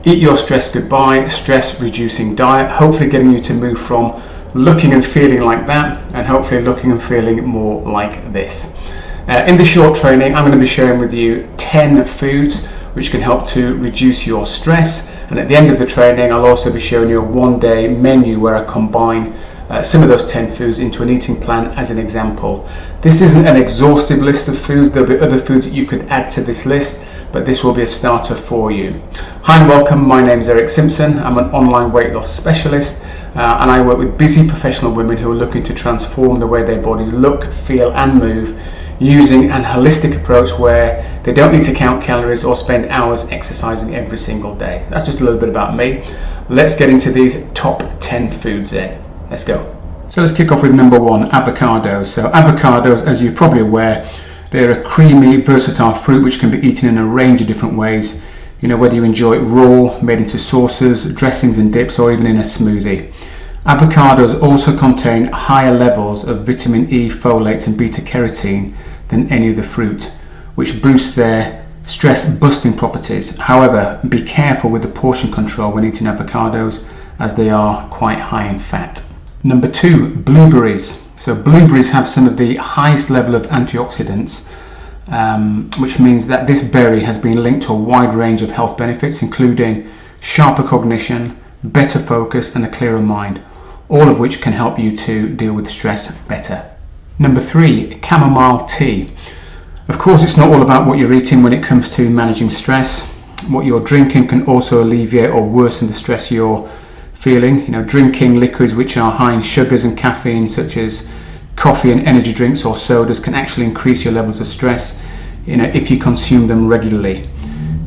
Eat your stress goodbye, stress reducing diet, hopefully getting you to move from looking and feeling like that and hopefully looking and feeling more like this. In the short training, I'm going to be sharing with you 10 foods which can help to reduce your stress, and at the end of the training I'll also be showing you a one-day menu where I combine some of those 10 foods into an eating plan as an example. This isn't an exhaustive list of foods, there'll be other foods that you could add to this list, but this will be a starter for you. Hi and welcome, my name is Eric Simpson. I'm an online weight loss specialist and I work with busy professional women who are looking to transform the way their bodies look, feel and move using an holistic approach where they don't need to count calories or spend hours exercising every single day. That's just a little bit about me. Let's get into these top 10 foods then. Let's go. So let's kick off with number 1, avocados. So avocados, as you're probably aware, they're a creamy, versatile fruit which can be eaten in a range of different ways. You know, whether you enjoy it raw, made into sauces, dressings and dips, or even in a smoothie. Avocados also contain higher levels of vitamin E, folate and beta carotene than any other fruit, which boosts their stress busting properties. However, be careful with the portion control when eating avocados as they are quite high in fat. Number 2, blueberries. So blueberries have some of the highest level of antioxidants, which means that this berry has been linked to a wide range of health benefits, including sharper cognition, better focus and a clearer mind, all of which can help you to deal with stress better. Number 3, chamomile tea. Of course, it's not all about what you're eating when it comes to managing stress. What you're drinking can also alleviate or worsen the stress you're feeling. You know, drinking liquids which are high in sugars and caffeine, such as coffee and energy drinks or sodas, can actually increase your levels of stress, you know, if you consume them regularly.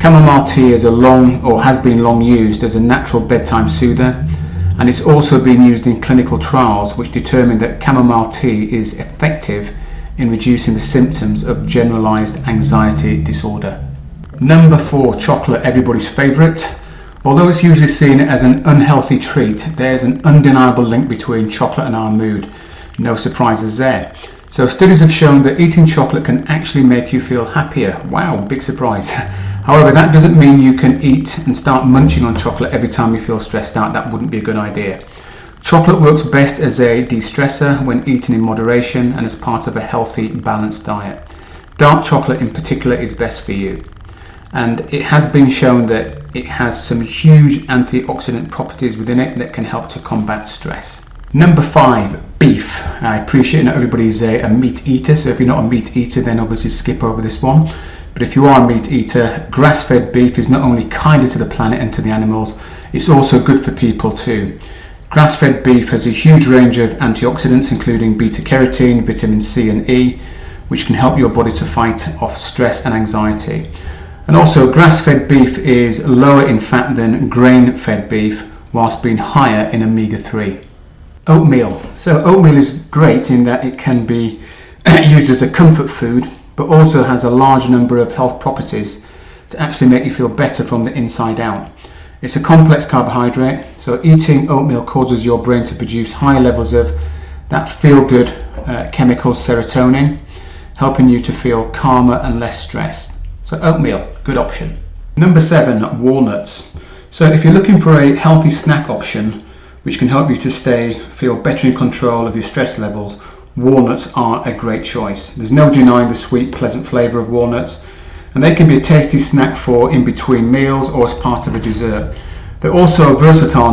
Chamomile tea has been long used as a natural bedtime soother, and it's also been used in clinical trials which determined that chamomile tea is effective in reducing the symptoms of generalized anxiety disorder. Number 4, chocolate, everybody's favorite. Although it's usually seen as an unhealthy treat, there's an undeniable link between chocolate and our mood. No surprises there. So studies have shown that eating chocolate can actually make you feel happier. Wow, big surprise. However, that doesn't mean you can eat and start munching on chocolate every time you feel stressed out. That wouldn't be a good idea. Chocolate works best as a de-stressor when eaten in moderation and as part of a healthy, balanced diet. Dark chocolate in particular is best for you. And it has been shown that it has some huge antioxidant properties within it that can help to combat stress. Number 5, beef. I appreciate not everybody's a meat eater, so if you're not a meat eater then obviously skip over this one. But if you are a meat eater, grass-fed beef is not only kinder to the planet and to the animals, it's also good for people too. Grass-fed beef has a huge range of antioxidants including beta carotene, vitamin C and E, which can help your body to fight off stress and anxiety. And also, grass-fed beef is lower in fat than grain-fed beef, whilst being higher in omega-3. Oatmeal. So oatmeal is great in that it can be used as a comfort food, but also has a large number of health properties to actually make you feel better from the inside out. It's a complex carbohydrate, so eating oatmeal causes your brain to produce high levels of that feel-good chemical serotonin, helping you to feel calmer and less stressed. So oatmeal, good option. Number 7, walnuts. So if you're looking for a healthy snack option which can help you to feel better in control of your stress levels, walnuts are a great choice. There's no denying the sweet, pleasant flavour of walnuts, and they can be a tasty snack for in between meals or as part of a dessert. They're also a versatile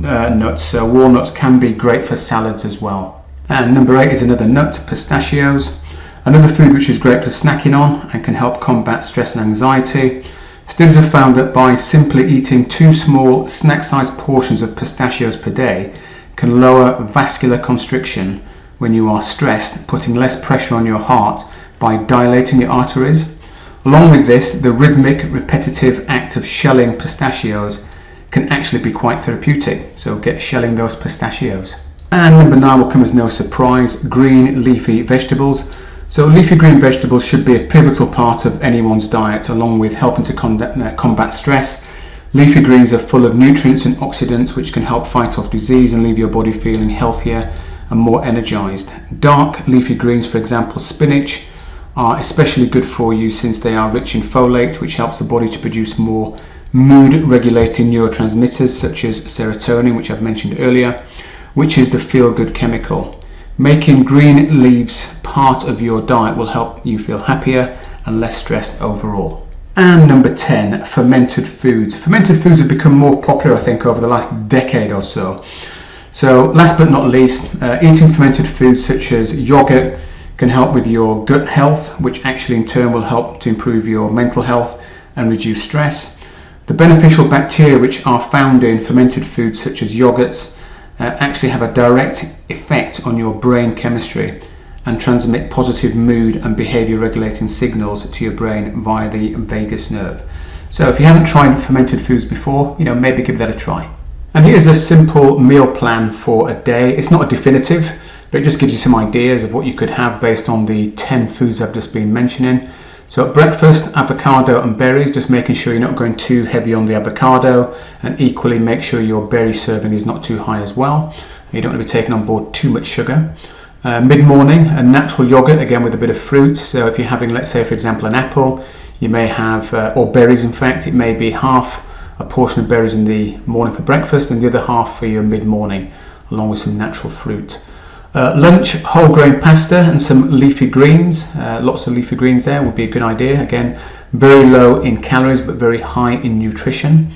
nuts, so walnuts can be great for salads as well. And number 8 is another nut, pistachios. Another food which is great for snacking on and can help combat stress and anxiety. Studies have found that by simply eating 2 small snack-sized portions of pistachios per day can lower vascular constriction when you are stressed, putting less pressure on your heart by dilating your arteries. Along with this, the rhythmic, repetitive act of shelling pistachios can actually be quite therapeutic, so get shelling those pistachios. And number 9 will come as no surprise, green leafy vegetables. So leafy green vegetables should be a pivotal part of anyone's diet, along with helping to combat stress. Leafy greens are full of nutrients and oxidants which can help fight off disease and leave your body feeling healthier and more energized. Dark leafy greens, for example spinach, are especially good for you since they are rich in folate, which helps the body to produce more mood regulating neurotransmitters such as serotonin, which I've mentioned earlier, which is the feel-good chemical. Making green leaves part of your diet will help you feel happier and less stressed overall. And number 10, fermented foods. Fermented foods have become more popular, I think, over the last decade or so. So last but not least, eating fermented foods such as yogurt can help with your gut health, which actually in turn will help to improve your mental health and reduce stress. The beneficial bacteria which are found in fermented foods such as yogurts actually have a direct effect on your brain chemistry and transmit positive mood and behavior regulating signals to your brain via the vagus nerve. So if you haven't tried fermented foods before, maybe give that a try. And here's a simple meal plan for a day. It's not a definitive, but it just gives you some ideas of what you could have based on the 10 foods I've just been mentioning. So at breakfast, avocado and berries, just making sure you're not going too heavy on the avocado, and equally make sure your berry serving is not too high as well. You don't want to be taking on board too much sugar. Mid-morning, a natural yogurt, again with a bit of fruit. So if you're having, let's say for example, an apple, you may have, or berries in fact, it may be half a portion of berries in the morning for breakfast and the other half for your mid-morning, along with some natural fruit. Lunch, whole grain pasta and some leafy greens. Lots of leafy greens there would be a good idea. Again, very low in calories but very high in nutrition.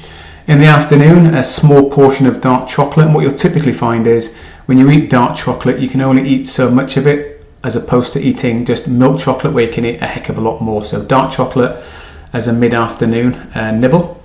In the afternoon, a small portion of dark chocolate. And what you'll typically find is when you eat dark chocolate, you can only eat so much of it as opposed to eating just milk chocolate where you can eat a heck of a lot more. So dark chocolate as a mid-afternoon nibble.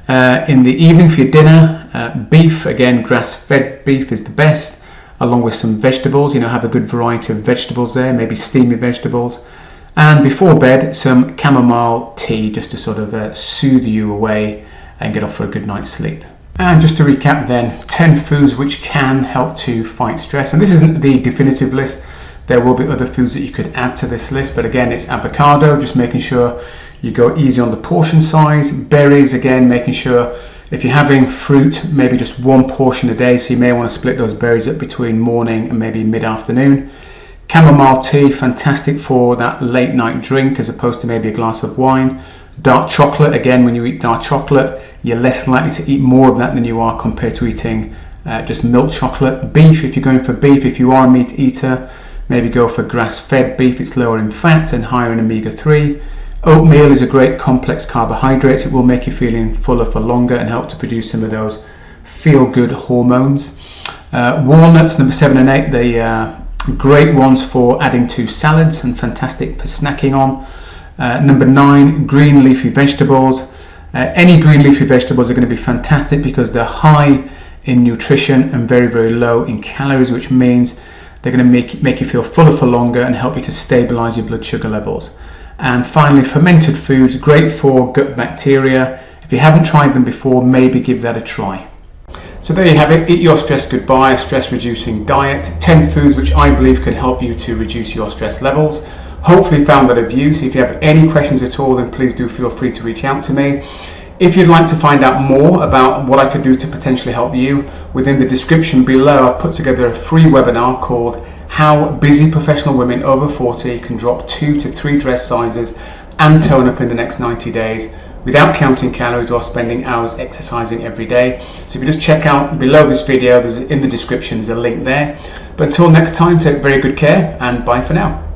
In the evening for your dinner, beef, again grass-fed beef is the best, along with some vegetables. Have a good variety of vegetables there, maybe steamy vegetables. And before bed, some chamomile tea just to sort of soothe you away and get off for a good night's sleep. And just to recap then, 10 foods which can help to fight stress. And this isn't the definitive list. There will be other foods that you could add to this list, but again, it's avocado, just making sure you go easy on the portion size. Berries, again, making sure if you're having fruit, maybe just one portion a day, so you may want to split those berries up between morning and maybe mid-afternoon. Chamomile tea, fantastic for that late night drink as opposed to maybe a glass of wine. Dark chocolate, again, when you eat dark chocolate, you're less likely to eat more of that than you are compared to eating just milk chocolate. Beef, if you're going for beef, if you are a meat eater, maybe go for grass-fed beef. It's lower in fat and higher in omega-3. Oatmeal is a great complex carbohydrate. It will make you feeling fuller for longer and help to produce some of those feel-good hormones. Walnuts, number 7 and 8, they great ones for adding to salads and fantastic for snacking on. Number 9, green leafy vegetables. Any green leafy vegetables are going to be fantastic because they're high in nutrition and very, very low in calories, which means they're going to make you feel fuller for longer and help you to stabilize your blood sugar levels. And finally, fermented foods, great for gut bacteria. If you haven't tried them before, maybe give that a try. So there you have it, Eat Your Stress Goodbye, a stress reducing diet. 10 foods which I believe can help you to reduce your stress levels. Hopefully found that of use. If you have any questions at all, then please do feel free to reach out to me. If you'd like to find out more about what I could do to potentially help you, within the description below I've put together a free webinar called How Busy Professional Women Over 40 Can Drop 2 to 3 Dress Sizes and Tone Up in the Next 90 Days without counting calories or spending hours exercising every day. So if you just check out below this video, in the description there's a link there. But until next time, take very good care and bye for now.